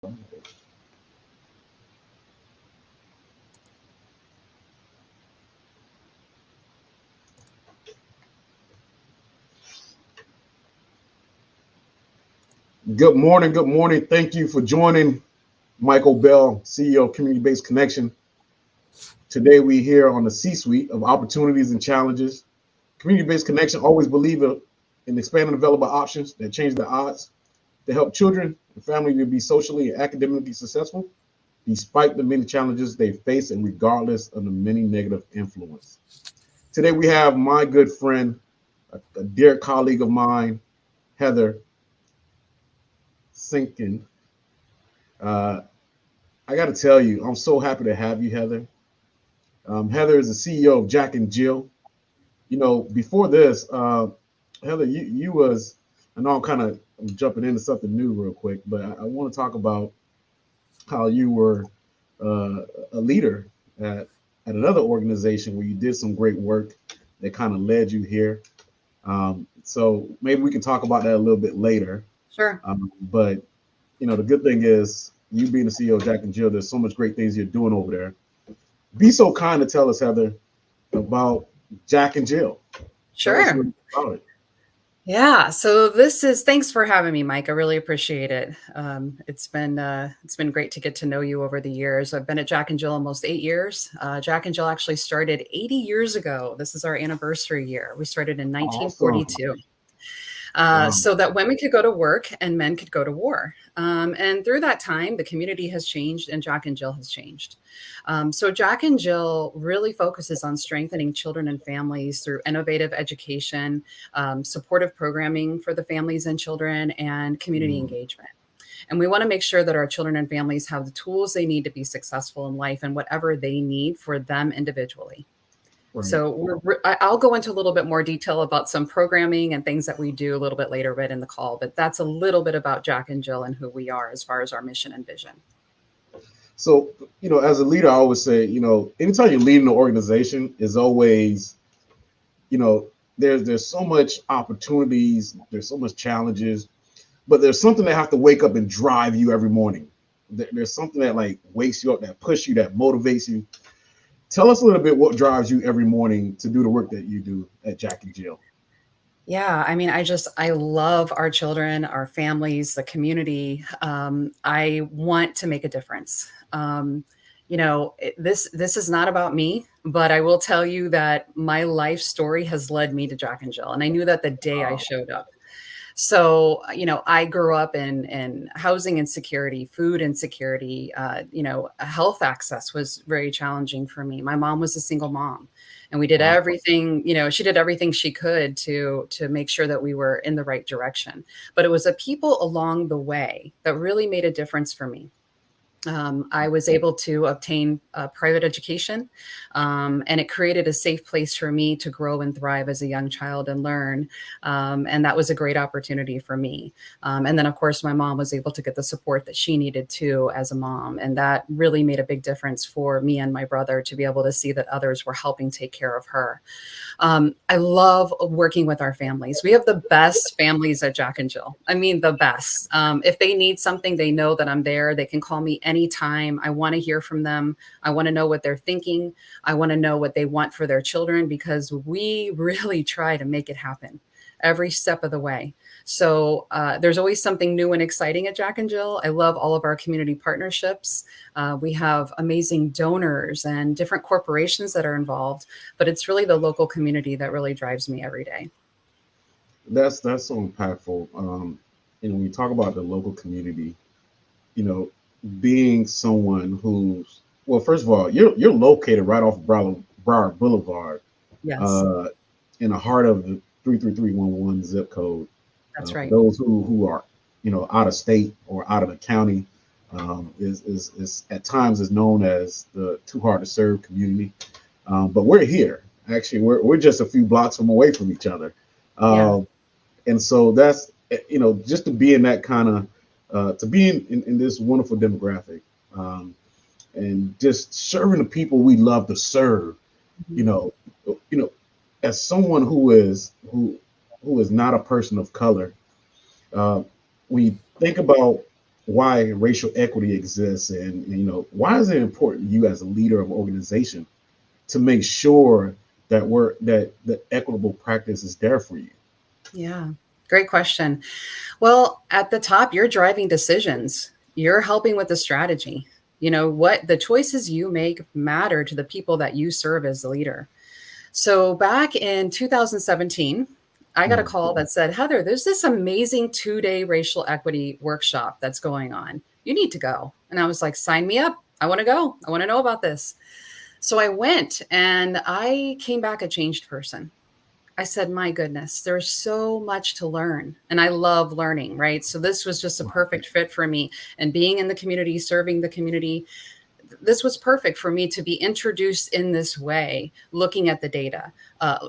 Good morning. Good morning. Thank you for joining Mike Olbel, CEO of Community Based Connection. Today we here on the C-suite of opportunities and challenges. Community Based Connection always believe in expanding available options that change the odds to help children and families to be socially and academically successful despite the many challenges they face and regardless of the many negative influence. Today we have my good friend, a dear colleague of mine, Heather Siskind. I got to tell you, I'm so happy to have you, Heather. Heather is the CEO of Jack and Jill. You know, before this, Heather, you was, I know I'm jumping into something new real quick, but I want to talk about how you were a leader at another organization where you did some great work that kind of led you here. So maybe we can talk about that a little bit later. Sure. But you know, the good thing is you being the CEO of Jack and Jill, there's so much great things you're doing over there. Be so kind to tell us, Heather, about Jack and Jill. Sure. About it. Yeah. So thanks for having me, Mike. I really appreciate it. It's been great to get to know you over the years. I've been at Jack and Jill almost 8 years. Jack and Jill actually started 80 years ago. This is our anniversary year. We started in 1942. Awesome. So that women could go to work and men could go to war. And through that time, the community has changed and Jack and Jill has changed. So Jack and Jill really focuses on strengthening children and families through innovative education, supportive programming for the families and children, and community engagement. And we want to make sure that our children and families have the tools they need to be successful in life and whatever they need for them individually. Right. So I'll go into a little bit more detail about some programming and things that we do a little bit later right in the call, but that's a little bit about Jack and Jill and who we are as far as our mission and vision. So, you know, as a leader, I always say, you know, anytime you're leading an organization is always, you know, there's so much opportunities, there's so much challenges, but there's something that have to wake up and drive you every morning. There's something that like wakes you up, that pushes you, that motivates you. Tell us a little bit what drives you every morning to do the work that you do at Jack and Jill. Yeah, I mean, I love our children, our families, the community. I want to make a difference. You know, this is not about me, but I will tell you that my life story has led me to Jack and Jill. And I knew that the day I showed up. So, you know, I grew up in housing insecurity, food insecurity, you know, health access was very challenging for me. My mom was a single mom and we did everything, you know, she did everything she could to make sure that we were in the right direction. But it was the people along the way that really made a difference for me. I was able to obtain a private education, and it created a safe place for me to grow and thrive as a young child and learn. And that was a great opportunity for me. And then, of course, my mom was able to get the support that she needed too as a mom. And that really made a big difference for me and my brother to be able to see that others were helping take care of her. I love working with our families. We have the best families at Jack and Jill. I mean, the best. If they need something, they know that I'm there. They can call me anytime. I want to hear from them. I want to know what they're thinking. I want to know what they want for their children because we really try to make it happen every step of the way. So there's always something new and exciting at Jack and Jill. I love all of our community partnerships. We have amazing donors and different corporations that are involved, but it's really the local community that really drives me every day. That's so impactful. You know, when you talk about the local community, you know, being someone who's, well, first of all, you're located right off Broward Boulevard. Yes. In the heart of the 33311 zip code. That's right. Those who are, you know, out of state or out of the county, is at times is known as the too hard to serve community. But we're here. Actually, we're just a few blocks away from each other. And so that's, you know, just to be in that kind of, to be in this wonderful demographic, and just serving the people we love to serve, you know, as someone who is not a person of color, when you think about why racial equity exists, and why is it important to you as a leader of an organization to make sure that the equitable practice is there for you? Yeah, great question. Well, at the top, you're driving decisions. You're helping with the strategy. You know what the choices you make matter to the people that you serve as the leader. So back in 2017, I got a Mm. call that said, Heather, there's this amazing 2-day racial equity workshop that's going on. You need to go. And I was like, sign me up. I want to go. I want to know about this. So I went and I came back a changed person. I said, my goodness, there's so much to learn. And I love learning, right? So this was just a perfect fit for me. And being in the community, serving the community, this was perfect for me to be introduced in this way, looking at the data,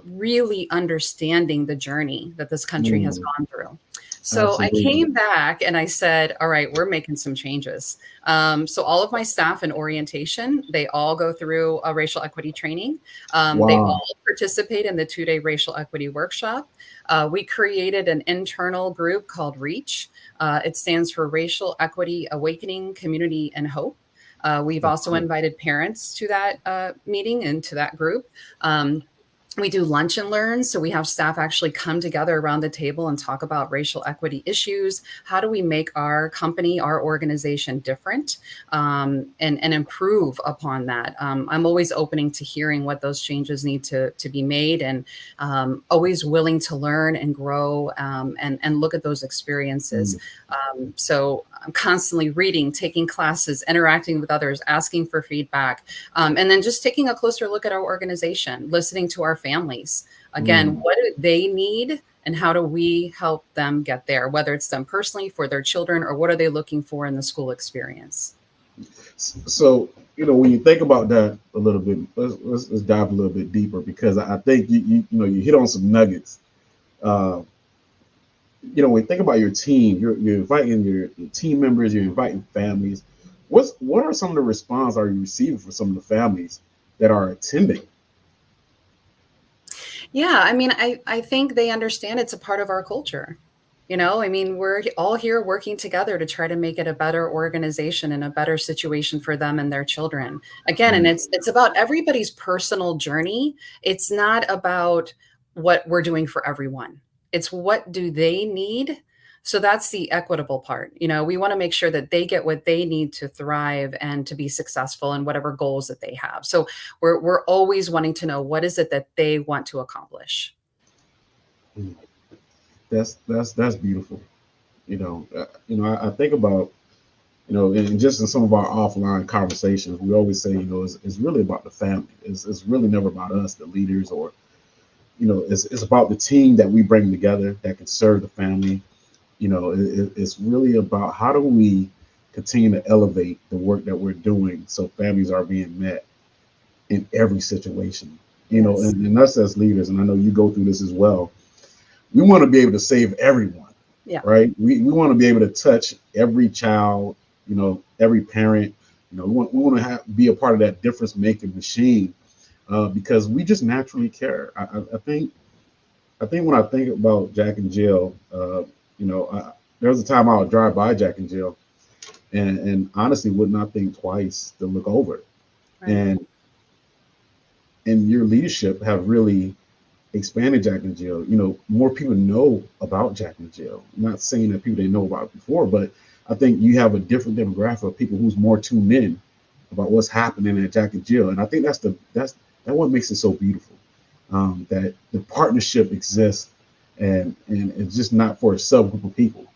really understanding the journey that this country has Mm. gone through. So I Absolutely. came back and I said, all right, we're making some changes. So all of my staff in orientation, they all go through a racial equity training. They Wow. all participate in the 2-day racial equity workshop. We created an internal group called REACH. It stands for Racial Equity Awakening Community and Hope. We've also invited parents to that meeting and to that group. We do lunch and learn. So we have staff actually come together around the table and talk about racial equity issues. How do we make our company, our organization different, and improve upon that? I'm always opening to hearing what those changes need to be made, and always willing to learn and grow, and look at those experiences. Mm. So I'm constantly reading, taking classes, interacting with others, asking for feedback, and then just taking a closer look at our organization, listening to our families. Again, Mm. what do they need and how do we help them get there, whether it's them personally, for their children, or what are they looking for in the school experience? So, when you think about that a little bit, let's dive a little bit deeper, because I think you hit on some nuggets. Uh, when you think about your team, you're inviting your team members, you're inviting families. What are some of the response are you receiving for some of the families that are attending? Yeah, I mean, I think they understand it's a part of our culture. I mean, we're all here working together to try to make it a better organization and a better situation for them and their children. Again, and Mm. it's about everybody's personal journey. It's not about what we're doing for everyone. It's what do they need? So that's the equitable part. We want to make sure that they get what they need to thrive and to be successful in whatever goals that they have. So we're always wanting to know what is it that they want to accomplish. Mm. That's beautiful. I think about, and just in some of our offline conversations, we always say, it's really about the family. It's really never about us, the leaders, or it's about the team that we bring together that can serve the family. It's really about how do we continue to elevate the work that we're doing so families are being met in every situation. Yes. And us as leaders, and I know you go through this as well, we want to be able to save everyone, Yeah. right? We want to be able to touch every child, every parent. We want to be a part of that difference making machine, because we just naturally care. I think when I think about Jack and Jill, there was a time I would drive by Jack and Jill, and honestly would not think twice to look over. Right. And your leadership have really expanded Jack and Jill. More people know about Jack and Jill. I'm not saying that people didn't know about it before, but I think you have a different demographic of people who's more tuned in about what's happening at Jack and Jill. And I think that's what makes it so beautiful. That the partnership exists, and it's just not for a subgroup of people,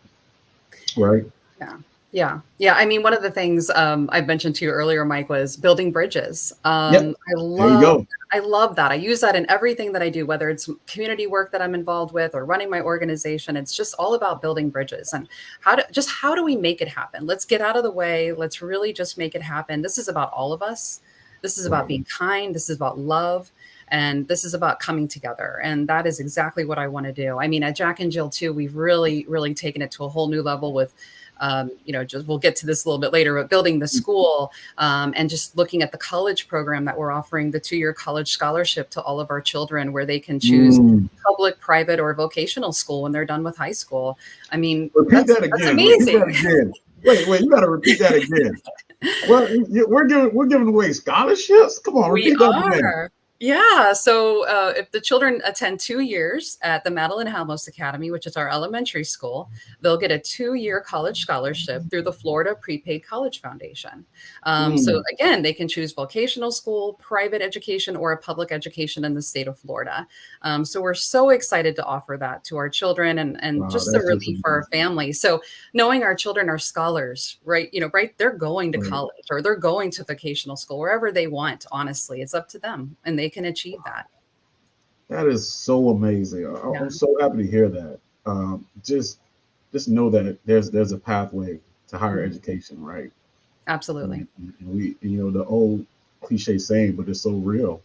right? Yeah. Yeah. Yeah. I mean, one of the things I mentioned to you earlier, Mike, was building bridges. Yep. I There you love go. I love that. I use that in everything that I do, whether it's community work that I'm involved with or running my organization. It's just all about building bridges and how do we make it happen? Let's get out of the way. Let's really just make it happen. This is about all of us. This is about Right. being kind. This is about love. And this is about coming together. And that is exactly what I want to do. I mean, at Jack and Jill too, we've really, really taken it to a whole new level with just we'll get to this a little bit later, but building the school, and just looking at the college program that we're offering, the 2-year college scholarship to all of our children, where they can choose Mm. public, private, or vocational school when they're done with high school. I mean, Repeat that's that again. Repeat amazing. that again. Wait, you got to repeat that again. Well, we're giving away scholarships. Come on, We repeat that again. are. Yeah. So if the children attend 2 years at the Madeline Halmos Academy, which is our elementary school, they'll get a 2-year college scholarship through the Florida Prepaid College Foundation. So again, they can choose vocational school, private education, or a public education in the state of Florida. So we're so excited to offer that to our children and Wow, just the that's just relief for our amazing. families. So knowing our children are scholars, right? Right, they're going to Right. college or they're going to vocational school, wherever they want. Honestly, it's up to them, and they can achieve that. That is so amazing. Yeah, I'm so happy to hear that. Just know that there's a pathway to higher mhm, education, right? absolutely, And we, the old cliche saying, but it's so real.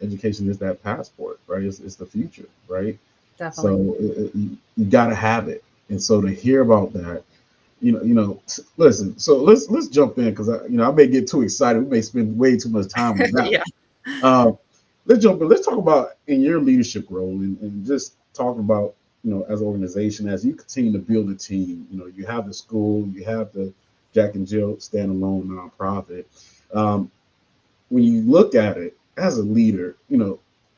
Education is that passport, right? It's the future, right? definitely. So you got to have it. And so to hear about that, listen. So let's jump in because I may get too excited. We may spend way too much time on that. Yeah, Uh, let's jump in. Let's talk about in your leadership role and just talking about as an organization as you continue to build a team. You have the school, you have the Jack and Jill standalone nonprofit. Um, when you look at it as a leader,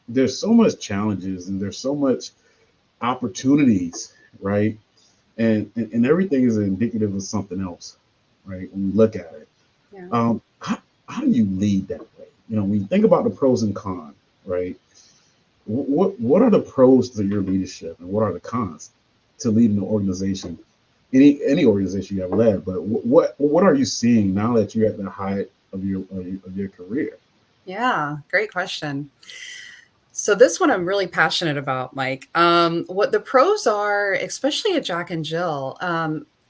there's so much challenges and there's so much opportunities, right? And everything is indicative of something else, right? When you look at it, yeah. how do you lead that way? When you think about the pros and cons, right? What are the pros to your leadership, and what are the cons to leading an organization, any organization you have led? But what are you seeing now that you're at the height of your career? Yeah, great question. So this one I'm really passionate about, Mike. What the pros are, especially at Jack and Jill,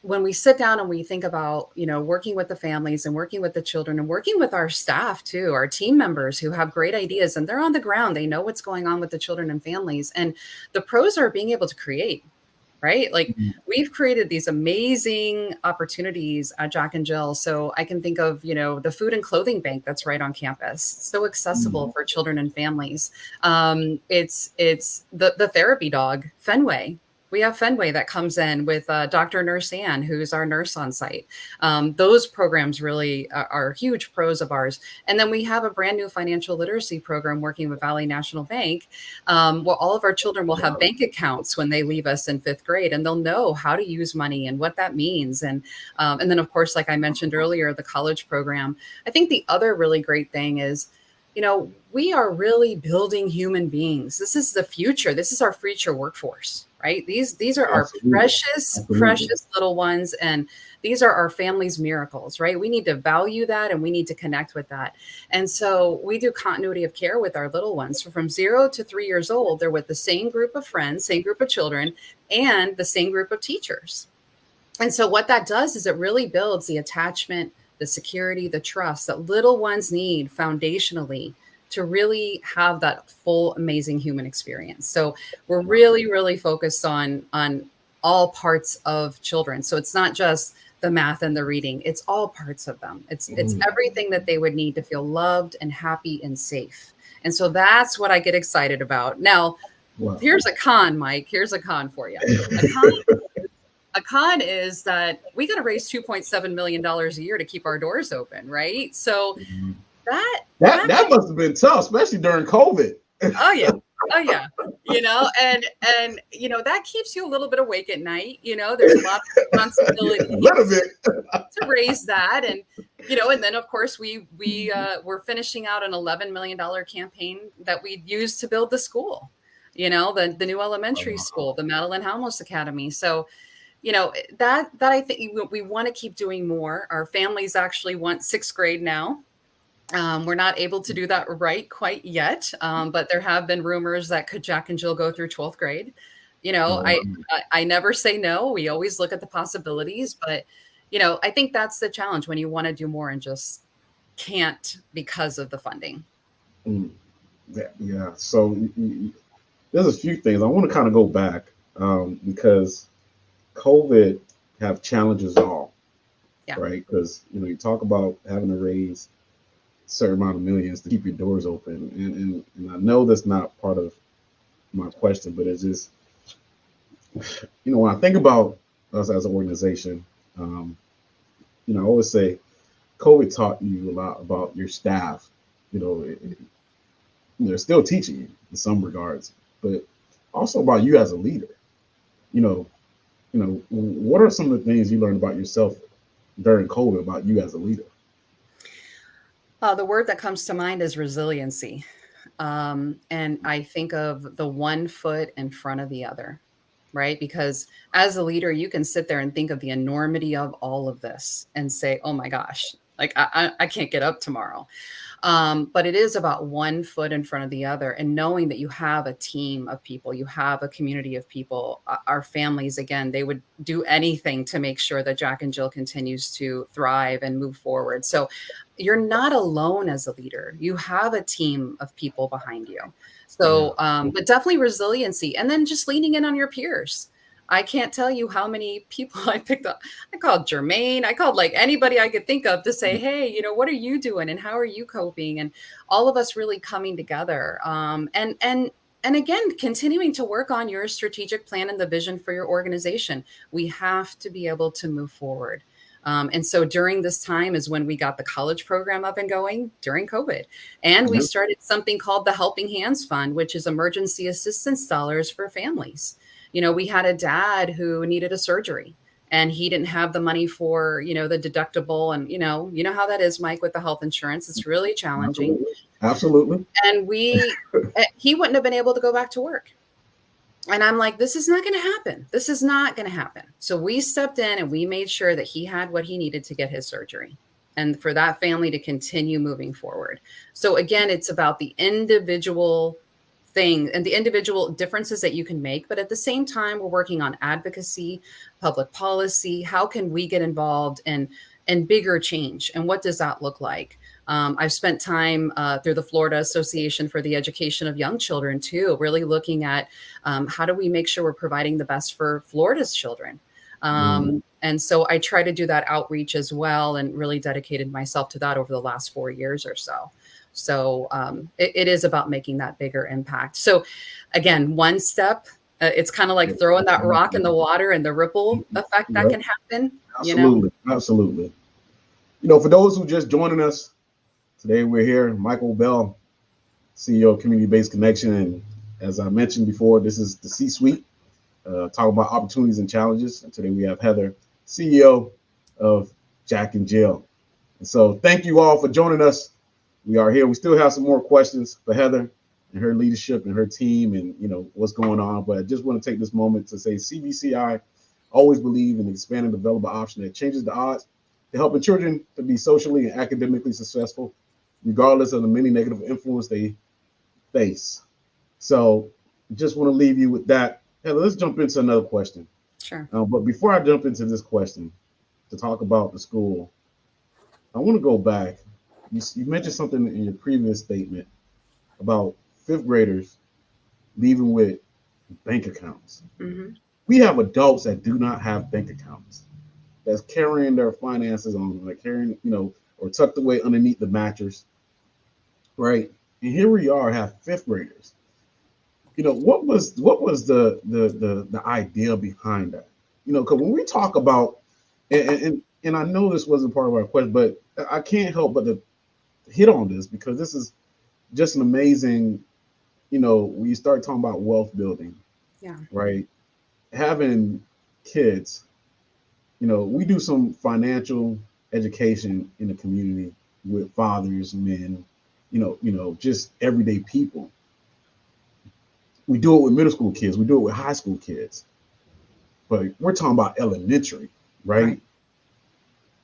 when we sit down and we think about, working with the families and working with the children and working with our staff too, our team members who have great ideas and they're on the ground, they know what's going on with the children and families. And the pros are being able to create, right? Like Mhm. we've created these amazing opportunities at Jack and Jill. So I can think of, the food and clothing bank that's right on campus. So accessible for children and families. It's the therapy dog, Fenway. We have Fenway that comes in with Dr. Nurse Ann, who's our nurse on site. Those programs really are huge pros of ours. And then we have a brand new financial literacy program working with Valley National Bank, where all of our children will have Wow. bank accounts when they leave us in 5th grade, and they'll know how to use money and what that means. And then, of course, like I mentioned earlier, the college program. I think the other really great thing is, we are really building human beings. This is the future. This is our future workforce, right? These are our Absolutely, precious, absolutely. precious little ones, and these are our family's miracles, right? We need to value that and we need to connect with that. And so we do continuity of care with our little ones. So from 0 to 3 years old, they're with the same group of friends, same group of children, and the same group of teachers. And so what that does is it really builds the attachment, the security, the trust that little ones need foundationally to really have that full amazing human experience. So we're Wow. really really focused on all parts of children. So it's not just the math and the reading, it's all parts of them. It's Mhm. everything that they would need to feel loved and happy and safe. And so that's what I get excited about. Now, Wow. here's a con, Mike. Here's a con for you. A con is that we got to raise $2.7 million a year to keep our doors open, right? So Mhm. that That that that must have been tough, especially during COVID. oh yeah, oh yeah, and that keeps you a little bit awake at night. There's a lot of Yeah, a responsibilities little bit. to raise that, and then of course we're finishing out an $11 million campaign that we used to build the school. The new elementary school, Wow. the Madeline Halmos Academy. So that I think we want to keep doing more. Our families actually want 6th grade now. We're not able to do that right quite yet, but there have been rumors that could Jack and Jill go through 12th grade. You know, Wow. I, I never say no. We always look at the possibilities, but I think that's the challenge when you want to do more and just can't because of the funding. Mm. Yeah. So there's a few things I want to kind of go back because COVID have challenges all, Yeah. right? Because you talk about having to raise a certain amount of millions to keep your doors open, and I know that's not part of my question, but it's just when I think about us as an organization, um, I always say COVID taught you a lot about your staff. They're still teaching you in some regards, but also about you as a leader. You know, what are some of the things you learned about yourself during COVID about you as a leader? The word that comes to mind is resiliency. And I think of the one foot in front of the other, right? Because as a leader, you can sit there and think of the enormity of all of this and say, oh my gosh, like I can't get up tomorrow. But it is about one foot in front of the other and knowing that you have a team of people, you have a community of people. Our families, again, they would do anything to make sure that Jack and Jill continues to thrive and move forward. So you're not alone as a leader. You have a team of people behind you. Yeah. So, but definitely resiliency and then just leaning in on your peers. I can't tell you how many people I picked up. I called Jermaine. I called like anybody I could think of to say, hey, what are you doing and how are you coping? And all of us really coming together. And again, continuing to work on your strategic plan and the vision for your organization. We have to be able to move forward. And so during this time is when we got the college program up and going during COVID. And we Yeah. started something called the Helping Hands Fund, which is emergency assistance dollars for families. We had a dad who needed a surgery and he didn't have the money for, the deductible. And, how that is, Mike, with the health insurance. It's really challenging. Absolutely. Absolutely. And he wouldn't have been able to go back to work. And I'm like, this is not going to happen. This is not going to happen. So we stepped in and we made sure that he had what he needed to get his surgery and for that family to continue moving forward. So again, it's about the individual thing and the individual differences that you can make. But at the same time, we're working on advocacy, public policy. How can we get involved in bigger change? And what does that look like? I've spent time through the Florida Association for the Education of Young Children, too, really looking at how do we make sure we're providing the best for Florida's children. And so I try to do that outreach as well and really dedicated myself to that over the last 4 years or so. So it is about making that bigger impact. So again, one step, it's kind of like throwing that rock in the water and the ripple effect that can happen. Absolutely. Absolutely. For those who just joining us, today we're here, Michael Bell, CEO of Community-Based Connection. And as I mentioned before, this is the C-Suite, talking about opportunities and challenges. And today we have Heather, CEO of Jack and Jill. And so thank you all for joining us. We are here. We still have some more questions for Heather and her leadership and her team and, what's going on. But I just want to take this moment to say CBCI always believe in expanding the available option that changes the odds to helping children to be socially and academically successful, regardless of the many negative influence they face. So just want to leave you with that. Heather, let's jump into another question. Sure. But before I jump into this question to talk about the school, I want to go back. You mentioned something in your previous statement about fifth graders leaving with bank accounts. Mm-hmm. We have adults that do not have bank accounts, that's carrying their finances on them, like carrying, or tucked away underneath the mattress, right? And here we are, have fifth graders. What was the idea behind that? Because when we talk about, and I know this wasn't part of our question, but I can't help but to hit on this because this is just an amazing, when you start talking about wealth building, right? Having kids, we do some financial education in the community with fathers, men, just everyday people. We do it with middle school kids. We do it with high school kids. But we're talking about elementary, right?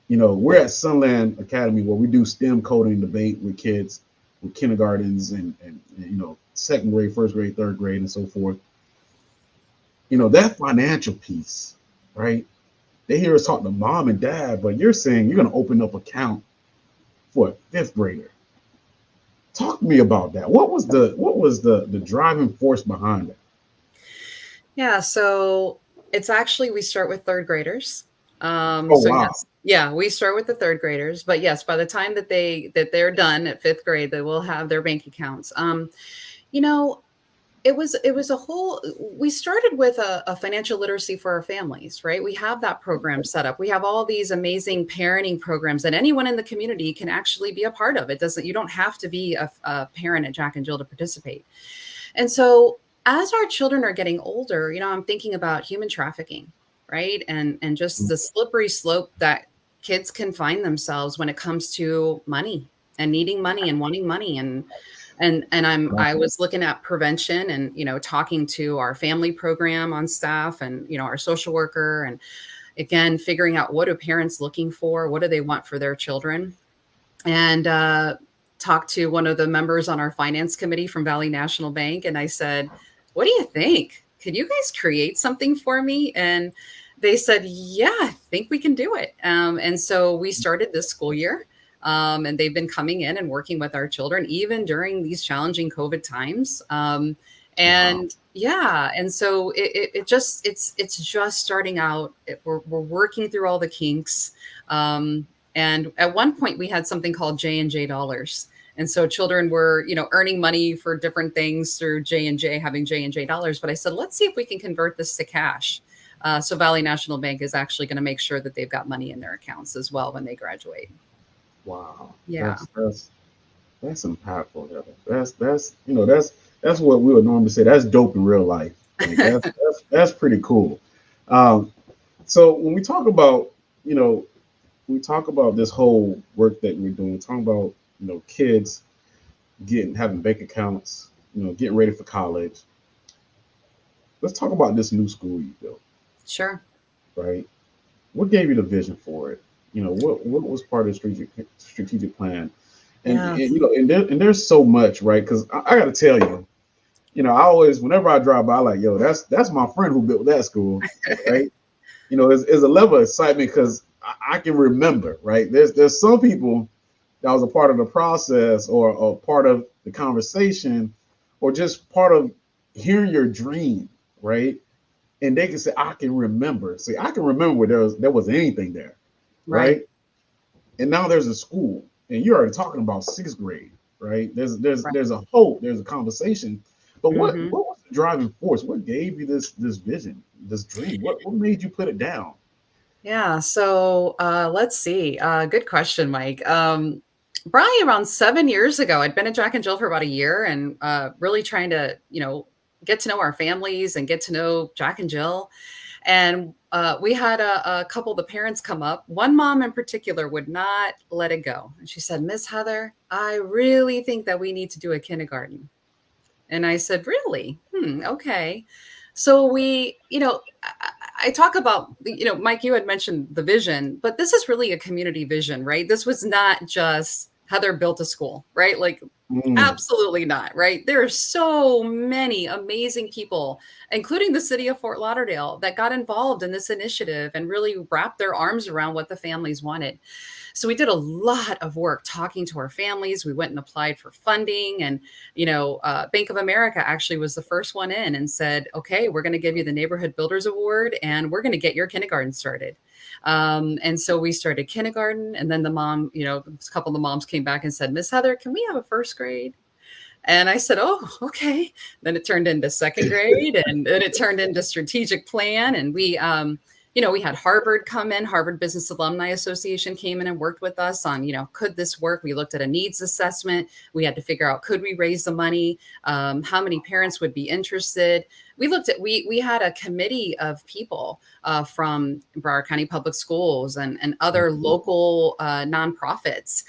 We're at Sunland Academy where we do STEM coding debate with kids with kindergartens and second grade, first grade, third grade, and so forth. That financial piece, right? They hear us talking to mom and dad, but you're saying you're going to open up account for a fifth grader. Talk to me about that. What was the driving force behind it? Yeah, so it's actually we start with third graders. Wow. Yes, yeah, we start with the third graders, but yes, by the time that they're done at fifth grade, they will have their bank accounts. it was a whole, we started with a financial literacy for our families, right? We have that program set up. We have all these amazing parenting programs that anyone in the community can actually be a part of. It doesn't, you don't have to be a parent at Jack and Jill to participate. And so as our children are getting older, I'm thinking about human trafficking, right? And just the slippery slope that kids can find themselves when it comes to money and needing money and wanting money. I was looking at prevention and, talking to our family program on staff and, our social worker, and again, figuring out what are parents looking for? What do they want for their children? And talked to one of the members on our finance committee from Valley National Bank. And I said, what do you think? Could you guys create something for me? And they said, yeah, I think we can do it. And so we started this school year. And they've been coming in and working with our children, even during these challenging COVID times. And yeah, and so it's just starting out. We're working through all the kinks. And at one point we had something called J&J dollars. And so children were, earning money for different things through J&J, having J&J dollars. But I said, let's see if we can convert this to cash. So Valley National Bank is actually going to make sure that they've got money in their accounts as well when they graduate. Wow. Yeah. That's impactful, Heather. That's what we would normally say. That's dope in real life. Like, that's pretty cool. So when we talk about, this whole work that we're doing, talking about, kids having bank accounts, getting ready for college. Let's talk about this new school you built. Sure. Right. What gave you the vision for it? What was part of the strategic plan? And, and there's so much, right? Because I got to tell you, I always, whenever I drive by, I'm like, yo, that's my friend who built that school, right? It's a level of excitement because I can remember, right? There's some people that was a part of the process or part of the conversation or just part of hearing your dream, right? And they can say, I can remember. See, I can remember where there was anything there, right? And now there's a school, and you're already talking about sixth grade, right? There's a hope, there's a conversation. But what was the driving force? What gave you this vision, this dream? What made you put it down? Yeah. So let's see. Good question, Mike. Probably around 7 years ago, I'd been at Jack and Jill for about a year and really trying to, get to know our families and get to know Jack and Jill. And we had a couple of the parents come up. One mom in particular would not let it go. And she said, Miss Heather, I really think that we need to do a kindergarten. And I said, really? Okay. So we, I talk about, Mike, you had mentioned the vision, but this is really a community vision, right? This was not just Heather built a school, right? Like, absolutely not, right? There are so many amazing people, including the city of Fort Lauderdale, that got involved in this initiative and really wrapped their arms around what the families wanted. So we did a lot of work talking to our families. We went and applied for funding, and Bank of America actually was the first one in and said, okay, we're going to give you the Neighborhood Builders Award and we're going to get your kindergarten started. And so we started kindergarten, and then the mom, a couple of the moms came back and said, Miss Heather, can we have a first grade? And I said, oh, okay. Then it turned into second grade, and then it turned into strategic plan. And we had Harvard come in, Harvard Business Alumni Association came in and worked with us on, could this work? We looked at a needs assessment. We had to figure out, could we raise the money? How many parents would be interested? We had a committee of people from Broward County Public Schools and other local nonprofits,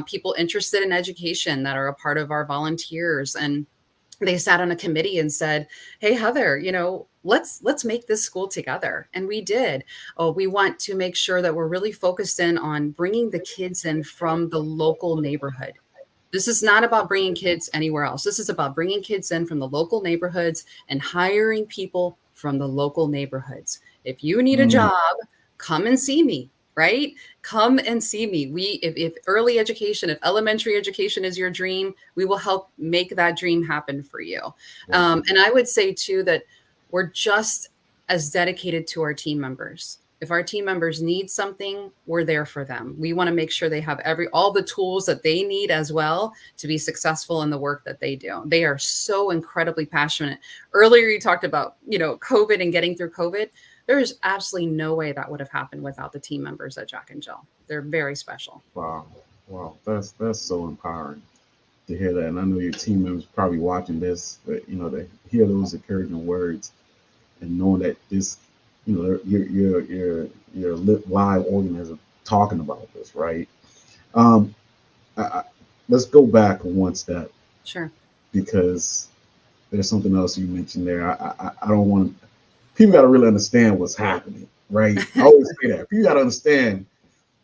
people interested in education that are a part of our volunteers. And they sat on a committee and said, hey, Heather, let's make this school together. And we did. We want to make sure that we're really focused in on bringing the kids in from the local neighborhood. This is not about bringing kids anywhere else. This is about bringing kids in from the local neighborhoods and hiring people from the local neighborhoods. If you need a job, come and see me. Right? Come and see me. If early education, if elementary education is your dream, we will help make that dream happen for you. And I would say too, that we're just as dedicated to our team members. If our team members need something, we're there for them. We want to make sure they have all the tools that they need as well to be successful in the work that they do. They are so incredibly passionate. Earlier, you talked about, COVID and getting through COVID. There's absolutely no way that would have happened without the team members at Jack and Jill. They're very special. Wow, wow, that's so empowering to hear that. And I know your team members probably watching this, but they hear those encouraging words and knowing that this, your live organism talking about this, right? Um, let's go back one step. Sure. Because there's something else you mentioned there. I don't want people got to really understand what's happening, right? I always say that people got to understand.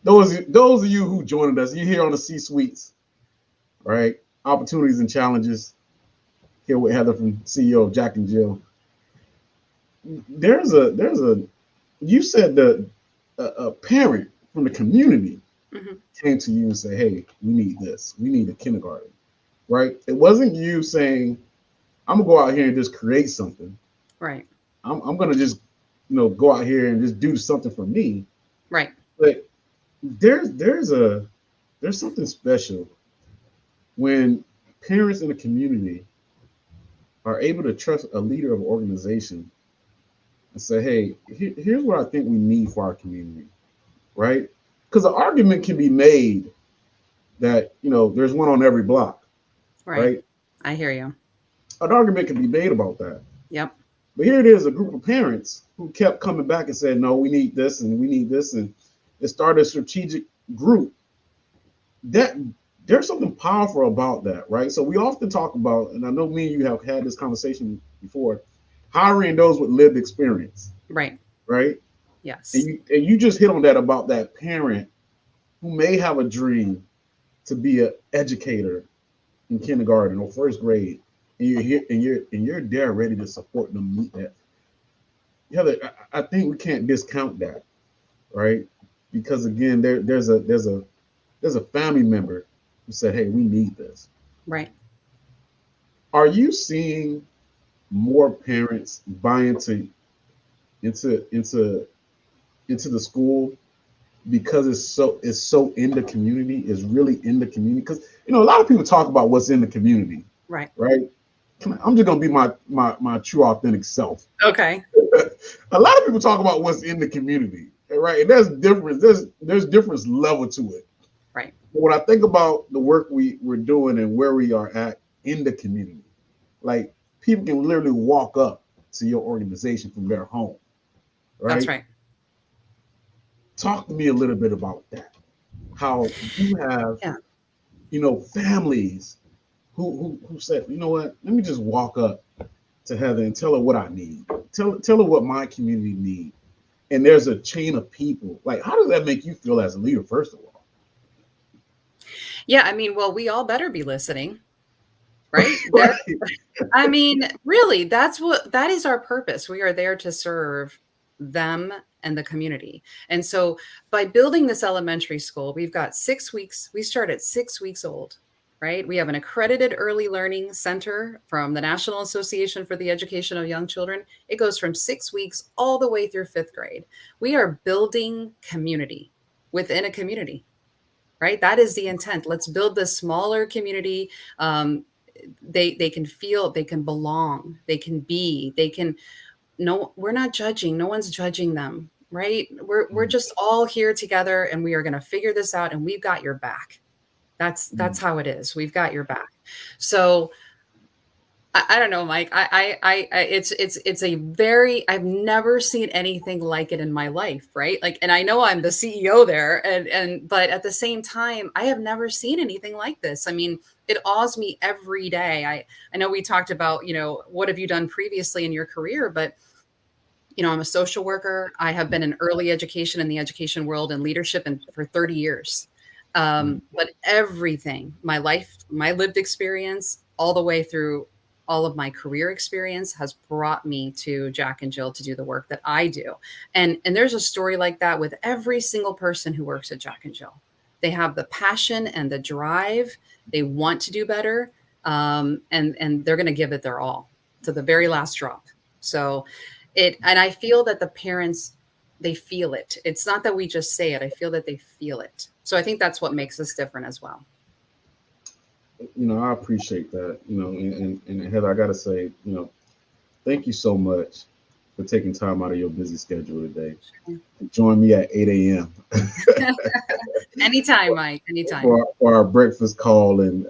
Those of you who joined us, you here on the C Suites, right? Opportunities and challenges. Here with Heather from CEO of Jack and Jill. There's a you said that a parent from the community came to you and said, hey, we need this. We need a kindergarten, right? It wasn't you saying, I'm gonna go out here and just create something. Right. I'm gonna just, go out here and just do something for me. Right. But there's something special when parents in the community are able to trust a leader of an organization and say, hey, here's what I think we need for our community, right? Because the argument can be made that, there's one on every block, right? I hear you. An argument can be made about that. Yep. But here it is, a group of parents who kept coming back and said, no, we need this and we need this. And it started a strategic group. That there's something powerful about that, right? So we often talk about, and I know me and you have had this conversation before, hiring those with lived experience. Right. Right? Yes. And you just hit on that about that parent who may have a dream to be an educator in kindergarten or first grade, and you're here and you're there ready to support them meet that. Yeah, I think we can't discount that, right? Because again, there's a family member who said, "Hey, we need this." Right. Are you seeing more parents buy into the school because it's so in the community, is really in the community? Because a lot of people talk about what's in the community, right? I'm just gonna be my true authentic self. Okay. A lot of people talk about what's in the community, right? And there's difference. There's different level to it, right? But when I think about the work we're doing and where we are at in the community, like people can literally walk up to your organization from their home, right? That's right. Talk to me a little bit about that. How you have, families who said, you know what, let me just walk up to Heather and tell her what I need. Tell her what my community needs. And there's a chain of people. Like, how does that make you feel as a leader, first of all? Yeah, I mean, well, we all better be listening, right? I mean, really, that is our purpose. We are there to serve them and the community. And so by building this elementary school, we've got 6 weeks. We start at 6 weeks old, right? We have an accredited early learning center from the National Association for the Education of Young Children. It goes from 6 weeks all the way through 5th grade. We are building community within a community, right? That is the intent. Let's build this smaller community. They can feel, they can belong, they can be, no, we're not judging. No one's judging them, right? We're just all here together and we are going to figure this out and we've got your back. That's how it is. We've got your back. So I don't know, Mike, it's a very, I've never seen anything like it in my life. Right. Like, and I know I'm the CEO there but at the same time, I have never seen anything like this. I mean, it awes me every day. I know we talked about, what have you done previously in your career, but I'm a social worker. I have been in early education in the education world and leadership for 30 years. But everything, my life, my lived experience, all the way through all of my career experience has brought me to Jack and Jill to do the work that I do. And there's a story like that with every single person who works at Jack and Jill. They have the passion and the drive. They want to do better. And they're going to give it their all to the very last drop. So and I feel that the parents they feel it. It's not that we just say it. I feel that they feel it. So I think that's what makes us different as well. I appreciate that. And Heather, I got to say, thank you so much for taking time out of your busy schedule today. Join me at 8 a.m. Anytime, Mike. Anytime. for our breakfast call, and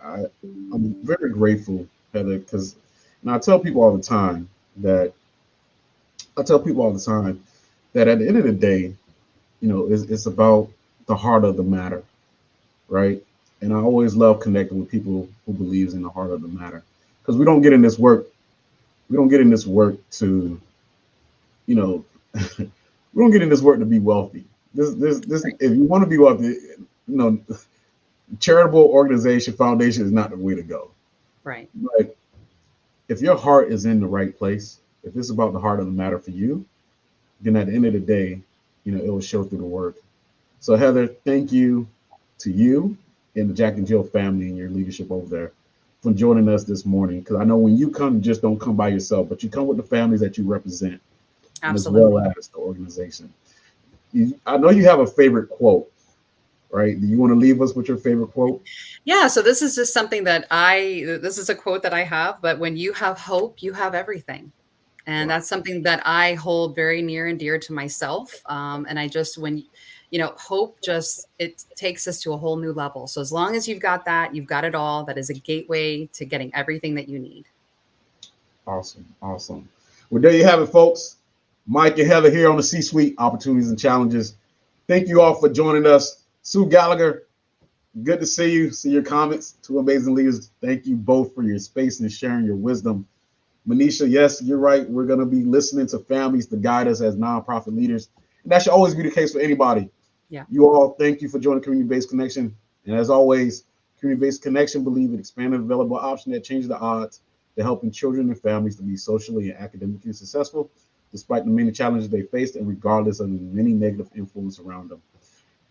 I, I'm very grateful, Heather, because I tell people all the time that at the end of the day, it's about the heart of the matter, right? And I always love connecting with people who believes in the heart of the matter, because we don't get in this work. We don't get in this work to, you know, we don't get in this work to be wealthy. This. If you want to be wealthy, charitable organization foundation is not the way to go. Right. But if your heart is in the right place, if it's about the heart of the matter for you, then at the end of the day, it will show through the work. So Heather, thank you to you and the Jack and Jill family and your leadership over there for joining us this morning. Because I know when you come, you just don't come by yourself, but you come with the families that you represent, and as well as the organization. I know you have a favorite quote, right? Do you want to leave us with your favorite quote? Yeah. So this is just something this is a quote that I have, but when you have hope, you have everything. And Wow. that's something that I hold very near and dear to myself. And hope it takes us to a whole new level. So as long as you've got that, you've got it all. That is a gateway to getting everything that you need. Awesome. Awesome. Well, there you have it, folks. Mike and Heather here on the C-Suite Opportunities and Challenges. Thank you all for joining us. Sue Gallagher, good to see you. See your comments. Two amazing leaders. Thank you both for your space and sharing your wisdom. Manisha, yes, you're right. We're going to be listening to families to guide us as nonprofit leaders. And that should always be the case for anybody. Yeah. You all, thank you for joining Community-Based Connection. And as always, Community-Based Connection believe in expanded available option that changes the odds to helping children and families to be socially and academically successful, despite the many challenges they faced and regardless of the many negative influence around them.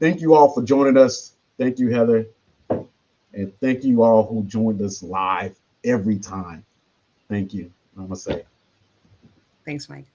Thank you all for joining us. Thank you, Heather. And thank you all who joined us live every time. Thank you. Namaste. Thanks, Mike.